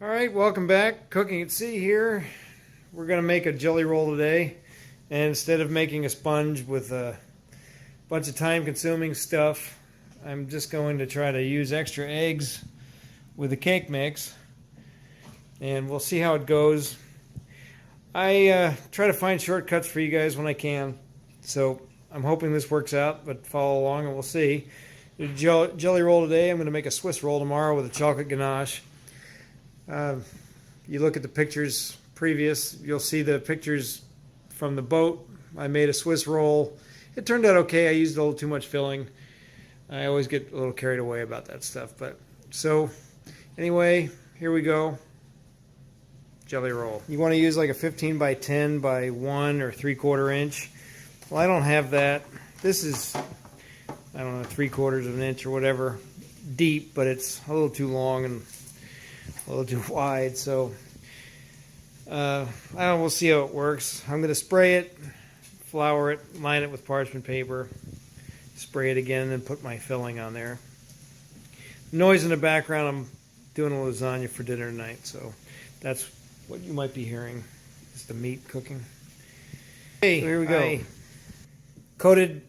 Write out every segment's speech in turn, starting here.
All right, welcome back. Cooking at Sea here. We're going to make a jelly roll today. And instead of making a sponge with a bunch of time-consuming stuff, I'm just going to try to use extra eggs with the cake mix. And we'll see how it goes. I try to find shortcuts for you guys when I can. So I'm hoping this works out, but follow along and we'll see. The jelly roll today, I'm going to make a Swiss roll tomorrow with a chocolate ganache. You look at the pictures previous, you'll see the pictures from the boat. I made a Swiss roll. It turned out okay. I used a little too much filling. I always get a little carried away about that stuff. But so anyway, here we go. Jelly roll. You want to use like a 15 by 10 by 1 or 3/4 inch. Well, I don't have that. This is, I don't know, 3/4 of an inch or whatever deep, but it's a little too long and a little too wide, so I don't know, we'll see how it works. I'm going to spray it, flour it, line it with parchment paper, spray it again, and then put my filling on there. Noise in the background, I'm doing a lasagna for dinner tonight, so that's what you might be hearing, is the meat cooking. Hey, so here we go. I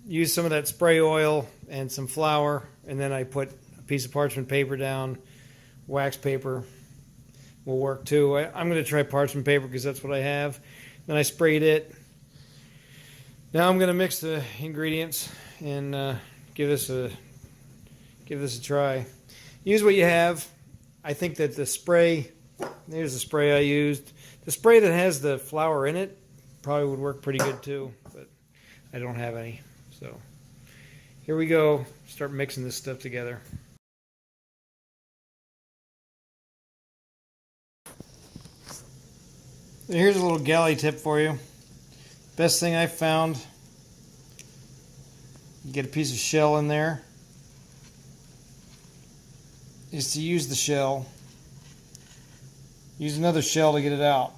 used some of that spray oil and some flour, and then I put a piece of parchment paper down. Wax paper will work too. I'm going to try parchment paper because that's what I have. Then I sprayed it. Now I'm going to mix the ingredients and give this a try. Use what you have. I think that the spray, there's the spray I used. The spray that has the flour in it probably would work pretty good too, but I don't have any. So here we go. Start mixing this stuff together. Here's a little galley tip for you. Best thing I found, you get a piece of shell in there, is to use the shell. Use another shell to get it out.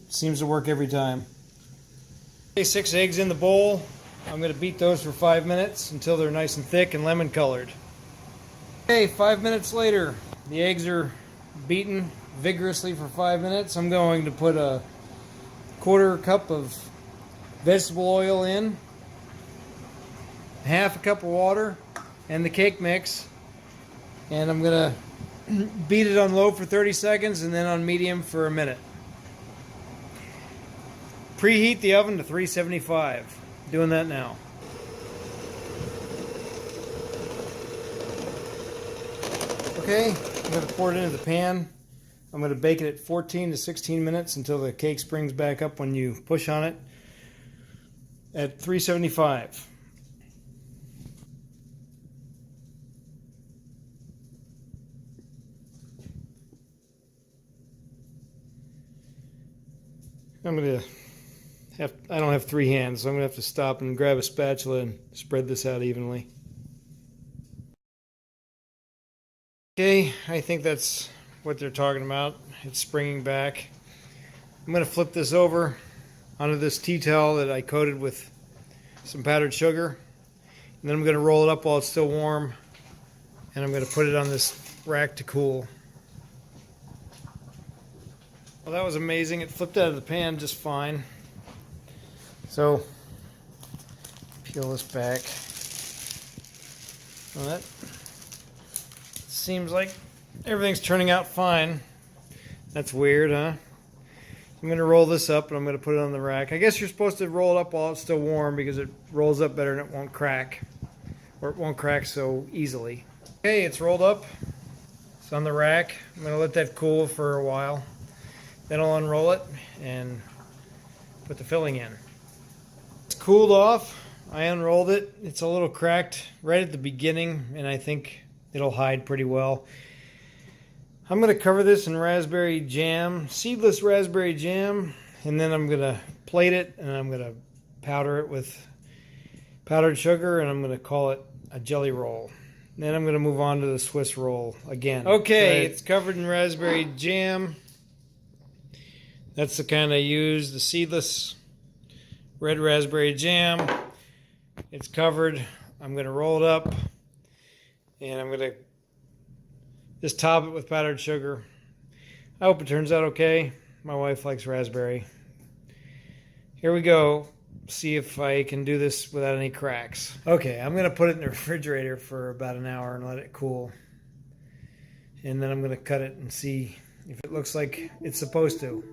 Seems to work every time. Okay, 6 eggs in the bowl. I'm going to beat those for 5 minutes until they're nice and thick and lemon colored. Okay, 5 minutes later, the eggs are beaten vigorously for 5 minutes. I'm going to put a 1/4 cup of vegetable oil in, 1/2 cup of water, and the cake mix, and I'm going to beat it on low for 30 seconds and then on medium for a minute. Preheat the oven to 375. Doing that now. Okay, I'm going to pour it into the pan. I'm going to bake it at 14 to 16 minutes until the cake springs back up when you push on it at 375. I don't have 3 hands, so I'm going to have to stop and grab a spatula and spread this out evenly. Okay, I think that's what they're talking about. It's springing back. I'm going to flip this over onto this tea towel that I coated with some powdered sugar. And then I'm going to roll it up while it's still warm. And I'm going to put it on this rack to cool. Well, that was amazing. It flipped out of the pan just fine. So, peel this back. Well, that seems like everything's turning out fine. That's weird, huh? I'm going to roll this up and I'm going to put it on the rack. I guess you're supposed to roll it up while it's still warm because it rolls up better and it won't crack. Or it won't crack so easily. Okay, it's rolled up. It's on the rack. I'm going to let that cool for a while. Then I'll unroll it and put the filling in. It's cooled off. I unrolled it. It's a little cracked right at the beginning and I think it'll hide pretty well. I'm going to cover this in raspberry jam, seedless raspberry jam, and then I'm going to plate it and I'm going to powder it with powdered sugar and I'm going to call it a jelly roll. And then I'm going to move on to the Swiss roll again. Okay, it's covered in raspberry jam. That's the kind I use, the seedless red raspberry jam. It's covered. I'm going to roll it up and I'm going to Just top it with powdered sugar. I hope it turns out okay. My wife likes raspberry. Here we go. See if I can do this without any cracks. Okay, I'm going to put it in the refrigerator for about an hour and let it cool. And then I'm going to cut it and see if it looks like it's supposed to.